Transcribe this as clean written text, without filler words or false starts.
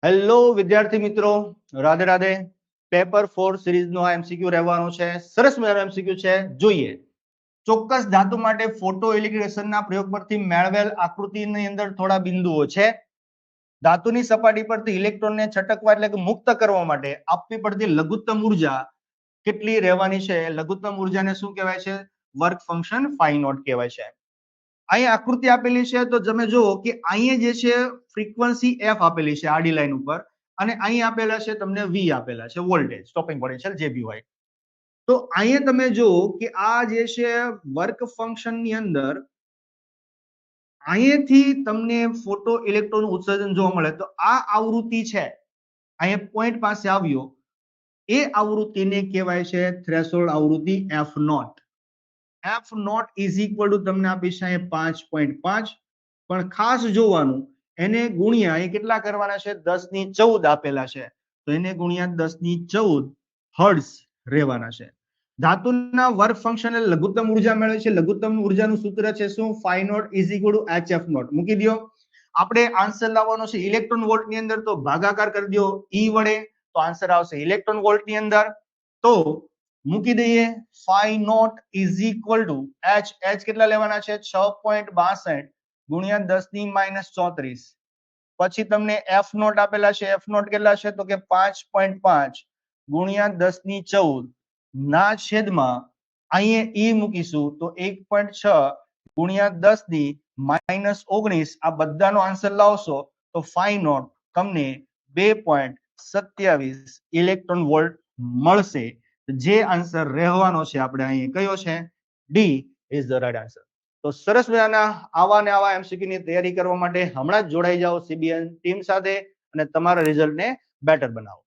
Hello વિદ્યાર્થી મિત્રો, Radhe Radhe. Paper 4 સિરીઝનો આ એમસીક્યુ રહેવાનો છે. સરસ મજાનો એમસીક્યુ છે. જોઈએ. ચોક્કસ ધાતુ માટે ફોટો ઇલેક્ટ્રિકેશનના પ્રયોગ પરથી મેળવેલ આકૃતિની અંદર થોડા બિંદુઓ છે. ધાતુની સપાટી પરથી ઇલેક્ટ્રોનને છટકવા એટલે કે મુક્ત કરવા માટે આપવી પડતી લઘુત્તમ ઉર્જા કેટલી રહેવાની છે? લઘુત્તમ ઉર્જાને શું કહેવાય છે? વર્ક ફંક્શન ફાઈ નોટ કહેવાય છે. અહીંયા આકૃતિ આપેલી છે તો તમે જુઓ કે અહીંયા જે છે ફ્રીક્વન્સી એફ આપેલી છે આડી લાઈન ઉપર, અને અહીં આપેલા છે તમને વી આપેલા છે વોલ્ટેજ, સ્ટોપિંગ પોટેન્શિયલ જે બી હોય. તો અહીંયા તમે જુઓ કે આ જે છે વર્ક ફંક્શન ની અંદર અહીંયાથી તમને ફોટો ઇલેક્ટ્રોન ઉત્સર્જન જોવા મળે. તો આ આવૃત્તિ છે, અહીંયા પોઈન્ટ પાસે આવ્યો, એ આવૃત્તિને કહેવાય છે થ્રેશોલ્ડ આવૃત્તિ f naught. F naught is equal to તમને આપી છે 5.5, પણ ખાસ જોવાનું એને ગુણ્યા એ કેટલા કરવાના છે? 1014 આપેલા છે, તો એને ગુણ્યા 1014 હર્ટ્ઝ રહેવાના છે. ધાતુના વર્ક ફંક્શન લઘુત્તમ ઉર્જા મેળવે છે. લઘુત્તમ ઉર્જાનું સૂત્ર છે શું? Phi naught is equal to HF naught. મૂકી દો. આપણે આન્સર લાવવાનો છે ઇલેક્ટ્રોન વોલ્ટ ની અંદર, તો ભાગાકાર કરી દો E વડે, તો આન્સર આવશે ઇલેક્ટ્રોન વોલ્ટ ની અંદર. તો મૂકી દઈએ phi naught is equal to h કેટલા લેવાના છે? 6.62 ગુણ્યા 10⁻34. પછી તમને એફ નોટ આપેલા છે. એફ નોટ કેટલા છે? તો કે 5.5 ગુણ્યા 1014 ના છેદમાં અહીંયા ઈ મૂકીશું તો 1.6 ગુણ્યા 10⁻19. આ બધાનો આન્સર લાવશો તો ફાઈ નોટ તમને 2.27 ઇલેક્ટ્રોન વોલ્ટ મળશે. જે આન્સર રહેવાનો છે આપણે અહીં કયો છે? D is the right answer. તો સરસ મજાના આવા ને આવા એમસીક્યુ ની તૈયારી કરવા માટે હમણાં જ જોડાઈ જાઓ સીબીએન ટીમ સાથે અને તમારા રિઝલ્ટને બેટર બનાવો.